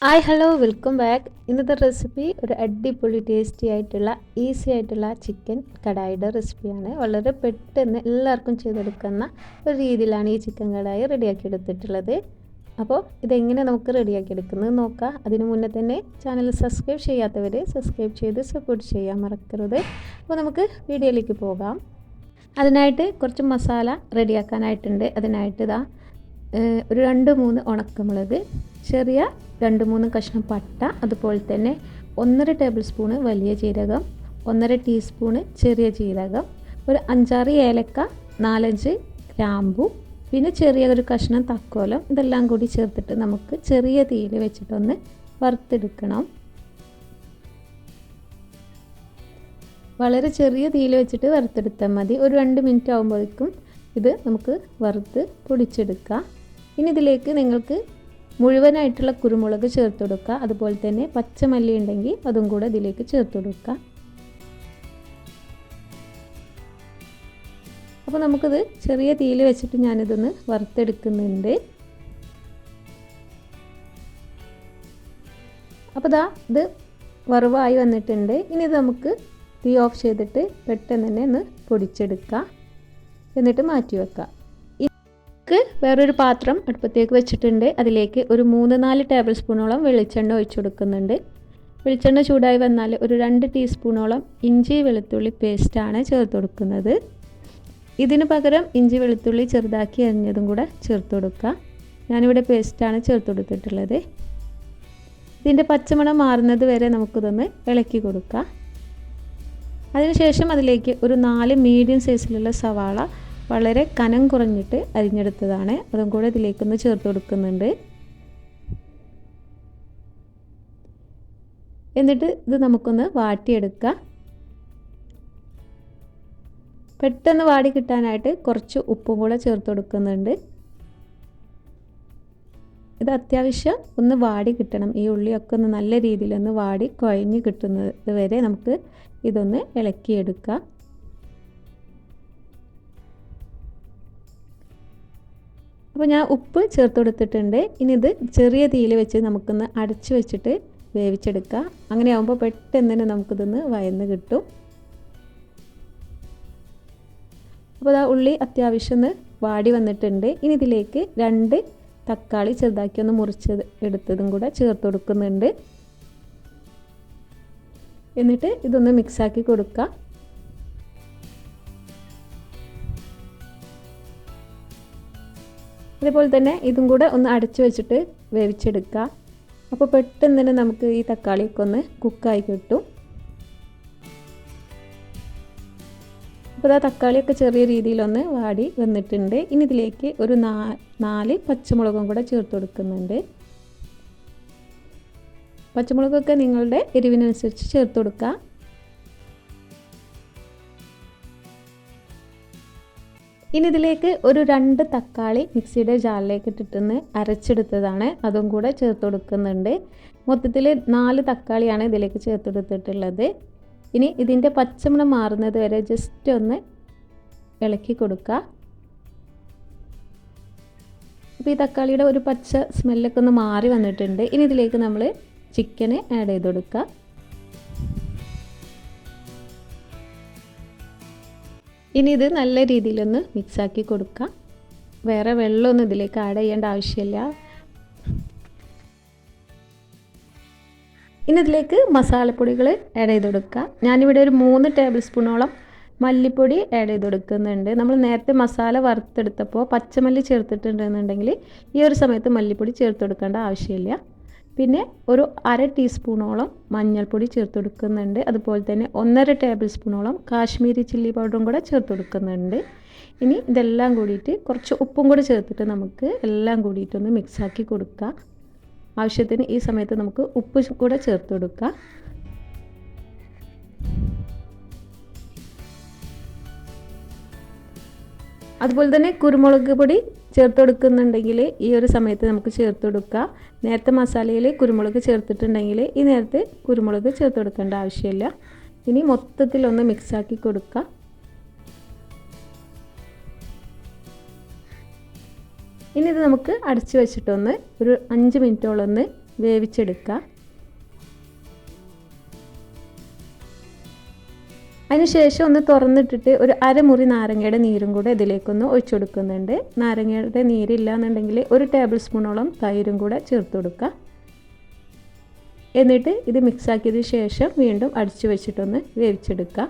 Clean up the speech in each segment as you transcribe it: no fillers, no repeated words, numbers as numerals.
Hi hello welcome back. ഇന്നത്തെ recipe ഒരു അടിപൊളി ടേസ്റ്റി ആയിട്ടുള്ള ഈസി ആയിട്ടുള്ള ചിക്കൻ കടായിയുടെ റെസിപ്പിയാണ്. വളരെ പെട്ടെന്ന് എല്ലാവർക്കും ചെയ്തെടുക്കുന്ന ഒരു രീതിയിലാണ് ഈ ചിക്കൻ കടായി റെഡിയാക്കി എടുത്തിട്ടുള്ളത്. അപ്പോൾ ഇതെങ്ങനെ നമുക്ക് റെഡിയാക്കി എടുക്കുന്നത് നോക്കാം. അതിനു മുന്നേ തന്നെ ചാനൽ സബ്സ്ക്രൈബ് ചെയ്യാത്തവർ സബ്സ്ക്രൈബ് ചെയ്ത് സപ്പോർട്ട് ചെയ്യാൻ മറക്കരുത്. അപ്പോൾ നമുക്ക് വീഡിയോയിലേക്ക് പോകാം. അതിനായിട്ട് കുറച്ച് മസാല റെഡിയാക്കാനായിട്ടുണ്ട്. അതിനായിട്ട് ഒരു 2-3 ഉണക്കമുളക്, ചെറിയ 2-3 കഷ്ണം പട്ട, അതുപോലെ തന്നെ 1.5 ടേബിൾ സ്പൂണ് വലിയ ജീരകം, 1.5 ടീസ്പൂണ് ചെറിയ ജീരകം, ഒരു 5-6 ഏലക്ക, 4-5 ഗ്രാമ്പു, പിന്നെ ചെറിയൊരു കഷ്ണം തക്കോലം. ഇതെല്ലാം കൂടി ചേർത്തിട്ട് നമുക്ക് ചെറിയ തീയിൽ വെച്ചിട്ടൊന്ന് വറുത്തെടുക്കണം. വളരെ ചെറിയ തീയിൽ വെച്ചിട്ട് വറുത്തെടുത്താൽ മതി. ഒരു 2 മിനിറ്റ് ആകുമ്പോഴേക്കും ഇത് നമുക്ക് വറുത്ത് പൊടിച്ചെടുക്കാം. ഇനി ഇതിലേക്ക് നിങ്ങൾക്ക് മുഴുവനായിട്ടുള്ള കുരുമുളക് ചേർത്ത് കൊടുക്കുക. അതുപോലെ തന്നെ പച്ചമല്ലി ഉണ്ടെങ്കിൽ അതും കൂടെ ഇതിലേക്ക് ചേർത്ത് കൊടുക്കുക. അപ്പോൾ നമുക്കിത് ചെറിയ തീയിൽ വെച്ചിട്ട് ഞാനിതൊന്ന് വറുത്തെടുക്കുന്നുണ്ട്. അപ്പോൾ ഇത് വറവായി വന്നിട്ടുണ്ട്. ഇനി ഇത് നമുക്ക് തീ ഓഫ് ചെയ്തിട്ട് പെട്ടെന്ന് തന്നെ ഒന്ന് പൊടിച്ചെടുക്കാം. എന്നിട്ട് മാറ്റി വെക്കാം. വേറൊരു പാത്രം അടുപ്പത്തേക്ക് വെച്ചിട്ടുണ്ട്. അതിലേക്ക് ഒരു 3-4 ടേബിൾ സ്പൂണോളം വെളിച്ചെണ്ണ ഒഴിച്ചു കൊടുക്കുന്നുണ്ട്. വെളിച്ചെണ്ണ ചൂടായി വന്നാൽ ഒരു 2 ടീസ്പൂണോളം ഇഞ്ചി വെളുത്തുള്ളി പേസ്റ്റാണ് ചേർത്ത് കൊടുക്കുന്നത്. ഇതിന് പകരം ഇഞ്ചി വെളുത്തുള്ളി ചെറുതാക്കി അരിഞ്ഞതും കൂടെ ചേർത്ത് കൊടുക്കുക. ഞാനിവിടെ പേസ്റ്റാണ് ചേർത്ത് കൊടുത്തിട്ടുള്ളത്. ഇതിൻ്റെ പച്ചമണം മാറുന്നത് വരെ നമുക്കിതൊന്ന് ഇളക്കി കൊടുക്കാം. അതിനുശേഷം അതിലേക്ക് ഒരു 4 മീഡിയം സൈസിലുള്ള സവാള വളരെ കനം കുറഞ്ഞിട്ട് അരിഞ്ഞെടുത്തതാണ്. അതും കൂടെ ഇതിലേക്കൊന്ന് ചേർത്ത് കൊടുക്കുന്നുണ്ട്. എന്നിട്ട് ഇത് നമുക്കൊന്ന് വാട്ടിയെടുക്കാം. പെട്ടെന്ന് വാടി കിട്ടാനായിട്ട് കുറച്ച് ഉപ്പും കൂടെ ചേർത്ത് കൊടുക്കുന്നുണ്ട്. ഇത് അത്യാവശ്യം ഒന്ന് വാടി കിട്ടണം. ഈ ഉള്ളിയൊക്കെ ഒന്ന് നല്ല രീതിയിലൊന്ന് വാടി കുഴഞ്ഞ് കിട്ടുന്നത് വരെ നമുക്ക് ഇതൊന്ന് ഇളക്കിയെടുക്കാം. അപ്പോൾ ഞാൻ ഉപ്പ് ചേർത്ത് കൊടുത്തിട്ടുണ്ട്. ഇനി ഇത് ചെറിയ തീയിൽ വെച്ച് നമുക്കൊന്ന് അടച്ച് വെച്ചിട്ട് വേവിച്ചെടുക്കാം. അങ്ങനെ ആകുമ്പോൾ പെട്ടെന്ന് തന്നെ നമുക്കിതൊന്ന് വയന്ന് കിട്ടും. അപ്പോൾ ഉള്ളി അത്യാവശ്യം ഒന്ന് വാടി വന്നിട്ടുണ്ട്. ഇനി ഇതിലേക്ക് 2 തക്കാളി ചെറുതാക്കി ഒന്ന് മുറിച്ച് എടുത്തതും കൂടെ ചേർത്ത് കൊടുക്കുന്നുണ്ട്. എന്നിട്ട് ഇതൊന്ന് മിക്സാക്കി കൊടുക്കുക. അതുപോലെ തന്നെ ഇതും കൂടെ ഒന്ന് അടച്ചു വെച്ചിട്ട് വേവിച്ചെടുക്കുക. അപ്പോൾ പെട്ടെന്ന് തന്നെ നമുക്ക് ഈ തക്കാളിയൊക്കെ ഒന്ന് കുക്കായി കിട്ടും. അപ്പോൾ തക്കാളിയൊക്കെ ചെറിയ രീതിയിലൊന്ന് വാടി വന്നിട്ടുണ്ട്. ഇനി ഇതിലേക്ക് ഒരു 4 പച്ചമുളകും കൂടെ ചേർത്ത് കൊടുക്കുന്നുണ്ട്. പച്ചമുളകൊക്കെ നിങ്ങളുടെ എരിവിനനുസരിച്ച് ചേർത്ത് കൊടുക്കുക. ഇനി ഇതിലേക്ക് ഒരു 2 തക്കാളി മിക്സിയുടെ ജാറിലേക്ക് ഇട്ടിട്ടൊന്ന് അരച്ചെടുത്തതാണ്. അതും കൂടെ ചേർത്ത് കൊടുക്കുന്നുണ്ട്. മൊത്തത്തിൽ 4 തക്കാളിയാണ് ഇതിലേക്ക് ചേർത്ത് കൊടുത്തിട്ടുള്ളത്. ഇനി ഇതിൻ്റെ പച്ചമണം മാറുന്നത് വരെ ജസ്റ്റ് ഒന്ന് ഇളക്കി കൊടുക്കുക. അപ്പോൾ ഈ തക്കാളിയുടെ ഒരു പച്ച സ്മെല്ലൊക്കെ ഒന്ന് മാറി വന്നിട്ടുണ്ട്. ഇനി ഇതിലേക്ക് നമ്മൾ ചിക്കന് ആഡ് ചെയ്ത് കൊടുക്കുക. ഇനി ഇത് നല്ല രീതിയിലൊന്ന് മിക്സാക്കി കൊടുക്കുക. വേറെ വെള്ളമൊന്നും ഇതിലേക്ക് ആഡ് ചെയ്യേണ്ട ആവശ്യമില്ല. ഇനി ഇതിലേക്ക് മസാലപ്പൊടികൾ ആഡ് ചെയ്ത് കൊടുക്കുക. ഞാനിവിടെ ഒരു 3 ടേബിൾ സ്പൂണോളം മല്ലിപ്പൊടി ആഡ് ചെയ്ത് കൊടുക്കുന്നുണ്ട്. നമ്മൾ നേരത്തെ മസാല വറുത്തെടുത്തപ്പോൾ പച്ചമല്ലി ചേർത്തിട്ടുണ്ടെന്നുണ്ടെങ്കിൽ ഈ ഒരു സമയത്ത് മല്ലിപ്പൊടി ചേർത്ത് കൊടുക്കേണ്ട ആവശ്യമില്ല. പിന്നെ ഒരു 1/2 ടീസ്പൂണോളം മഞ്ഞൾപ്പൊടി ചേർത്ത് കൊടുക്കുന്നുണ്ട്. അതുപോലെ തന്നെ 1.5 ടേബിൾ സ്പൂണോളം കാശ്മീരി ചില്ലി പൗഡറും കൂടെ ചേർത്ത് കൊടുക്കുന്നുണ്ട്. ഇനി ഇതെല്ലാം കൂടിയിട്ട് കുറച്ച് ഉപ്പും കൂടെ ചേർത്തിട്ട് നമുക്ക് എല്ലാം കൂടിയിട്ടൊന്ന് മിക്സാക്കി കൊടുക്കുക. ആവശ്യത്തിന് ഈ സമയത്ത് നമുക്ക് ഉപ്പ് കൂടെ ചേർത്ത് കൊടുക്കുക. അതുപോലെ തന്നെ കുരുമുളക് പൊടി ചേർത്ത് കൊടുക്കുന്നുണ്ടെങ്കിൽ ഈ ഒരു സമയത്ത് നമുക്ക് ചേർത്ത് കൊടുക്കുക. നേരത്തെ മസാലയിൽ കുരുമുളക് ചേർത്തിട്ടുണ്ടെങ്കിൽ ഈ നേരത്തെ കുരുമുളക് ചേർത്ത് കൊടുക്കേണ്ട ആവശ്യമില്ല. ഇനി മൊത്തത്തിലൊന്ന് മിക്സാക്കി കൊടുക്കുക. ഇനി ഇത് നമുക്ക് അടച്ചു വെച്ചിട്ടൊന്ന് ഒരു 5 മിനിറ്റോളം ഒന്ന് വേവിച്ചെടുക്കുക. അതിനുശേഷം ഒന്ന് തുറന്നിട്ടിട്ട് ഒരു അരമുറി നാരങ്ങയുടെ നീരും കൂടെ ഇതിലേക്കൊന്ന് ഒഴിച്ചു കൊടുക്കുന്നുണ്ട്. നാരങ്ങയുടെ നീരില്ല എന്നുണ്ടെങ്കിൽ 1 ടേബിൾ സ്പൂണോളം തൈരും കൂടെ ചേർത്ത് കൊടുക്കുക. എന്നിട്ട് ഇത് മിക്സാക്കിയതിന് ശേഷം വീണ്ടും അടിച്ചു വെച്ചിട്ടൊന്ന് വേവിച്ചെടുക്കുക.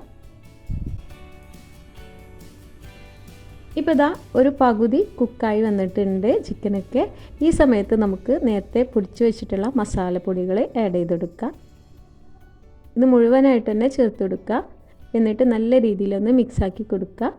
ഇപ്പോൾ ഇതാ ഒരു പകുതി കുക്കായി വന്നിട്ടുണ്ട് ചിക്കനൊക്കെ. ഈ സമയത്ത് നമുക്ക് നേരത്തെ പൊടിച്ച് വെച്ചിട്ടുള്ള മസാലപ്പൊടികൾ ആഡ് ചെയ്തെടുക്കാം. ഇത് മുഴുവനായിട്ട് തന്നെ ചേർത്ത് കൊടുക്കുക. എന്നിട്ട് നല്ല രീതിയിലൊന്ന് മിക്സാക്കി കൊടുക്കുക.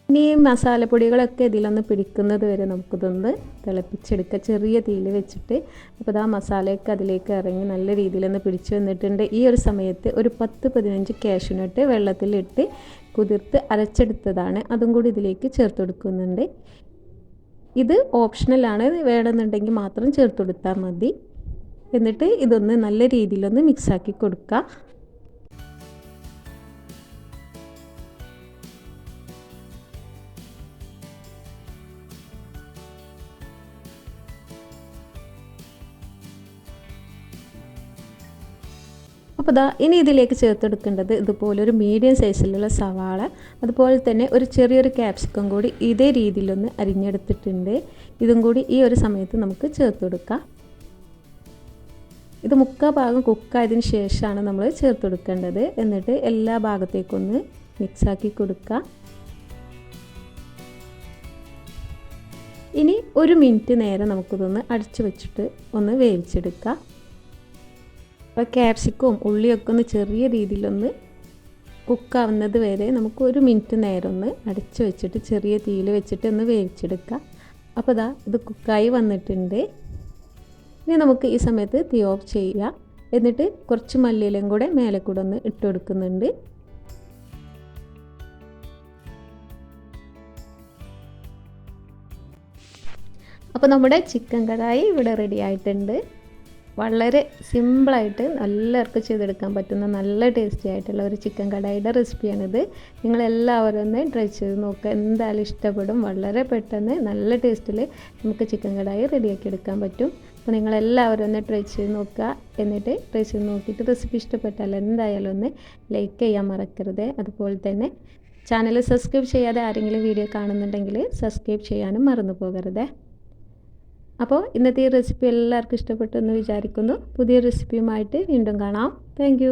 ഇനി ഈ മസാലപ്പൊടികളൊക്കെ ഇതിലൊന്ന് പിടിക്കുന്നത് വരെ നമുക്കിതൊന്ന് തിളപ്പിച്ചെടുക്കുക ചെറിയ തീയിൽ വെച്ചിട്ട്. അപ്പോൾ ആ മസാലയൊക്കെ അതിലേക്ക് ഇറങ്ങി നല്ല രീതിയിലൊന്ന് പിടിച്ചു വന്നിട്ടുണ്ട്. ഈ ഒരു സമയത്ത് ഒരു 10-15 കാഷ്യൂനട്ട് വെള്ളത്തിലിട്ട് കുതിർത്ത് അരച്ചെടുത്തതാണ്, അതും കൂടി ഇതിലേക്ക് ചേർത്ത് കൊടുക്കുന്നുണ്ട്. ഇത് ഓപ്ഷണലാണ്, വേണമെന്നുണ്ടെങ്കിൽ മാത്രം ചേർത്ത് കൊടുത്താൽ മതി. എന്നിട്ട് ഇതൊന്ന് നല്ല രീതിയിലൊന്ന് മിക്സാക്കി കൊടുക്കുക. അപ്പോൾ ഇനി ഇതിലേക്ക് ചേർത്തെടുക്കേണ്ടത് ഇതുപോലൊരു മീഡിയം സൈസിലുള്ള സവാള, അതുപോലെ തന്നെ ഒരു ചെറിയൊരു ക്യാപ്സിക്കം കൂടി ഇതേ രീതിയിലൊന്ന് അരിഞ്ഞെടുത്തിട്ടുണ്ട്. ഇതും കൂടി ഈ ഒരു സമയത്ത് നമുക്ക് ചേർത്ത് കൊടുക്കാം. ഇത് 3/4 ഭാഗം കുക്കായതിന് ശേഷമാണ് നമ്മൾ ചേർത്ത് കൊടുക്കേണ്ടത്. എന്നിട്ട് എല്ലാ ഭാഗത്തേക്കൊന്ന് മിക്സാക്കി കൊടുക്കുക. ഇനി 1 മിനിറ്റ് നേരം നമുക്കിതൊന്ന് അടച്ചു വെച്ചിട്ട് ഒന്ന് വേവിച്ചെടുക്കാം. അപ്പോൾ ക്യാപ്സിക്കവും ഉള്ളിയൊക്കെ ഒന്ന് ചെറിയ രീതിയിലൊന്ന് കുക്കാവുന്നത് വരെ നമുക്ക് 1 മിനിറ്റ് നേരം ഒന്ന് അടച്ചു വെച്ചിട്ട് ചെറിയ തീയിൽ വെച്ചിട്ട് ഒന്ന് വേവിച്ചെടുക്കുക. അപ്പോൾ ഇത് കുക്കായി വന്നിട്ടുണ്ട്. ഇനി നമുക്ക് ഈ സമയത്ത് തീ ഓഫ് ചെയ്യുക. എന്നിട്ട് കുറച്ച് മല്ലിയിലയും കൂടെ മേലെ കൂടെ ഒന്ന് ഇട്ട് കൊടുക്കുന്നുണ്ട്. അപ്പോൾ നമ്മുടെ ചിക്കൻ കടായി ഇവിടെ റെഡി ആയിട്ടുണ്ട്. വളരെ സിമ്പിളായിട്ട് എല്ലാവർക്കും ചെയ്തെടുക്കാൻ പറ്റുന്ന നല്ല ടേസ്റ്റി ആയിട്ടുള്ള ഒരു ചിക്കൻ കടായിയുടെ റെസിപ്പിയാണിത്. നിങ്ങളെല്ലാവരും ഒന്ന് ട്രൈ ചെയ്ത് നോക്കുക, എന്തായാലും ഇഷ്ടപ്പെടും. വളരെ പെട്ടെന്ന് നല്ല ടേസ്റ്റിൽ നമുക്ക് ചിക്കൻ കടായി റെഡിയാക്കി എടുക്കാൻ പറ്റും. അപ്പോൾ നിങ്ങളെല്ലാവരും ഒന്ന് ട്രൈ ചെയ്ത് നോക്കുക. എന്നിട്ട് ട്രൈ ചെയ്ത് നോക്കിയിട്ട് റെസിപ്പി ഇഷ്ടപ്പെട്ടാൽ എന്തായാലും ഒന്ന് ലൈക്ക് ചെയ്യാൻ മറക്കരുത്. അതുപോലെ തന്നെ ചാനൽ സബ്സ്ക്രൈബ് ചെയ്യാതെ ആരെങ്കിലും വീഡിയോ കാണുന്നുണ്ടെങ്കിൽ സബ്സ്ക്രൈബ് ചെയ്യാനും മറന്നു പോകരുത്. അപ്പോൾ ഇന്നത്തെ ഈ റെസിപ്പി എല്ലാവർക്കും ഇഷ്ടപ്പെട്ടു എന്ന് വിചാരിക്കുന്നു. പുതിയ റെസിപ്പിയുമായിട്ട് വീണ്ടും കാണാം. താങ്ക്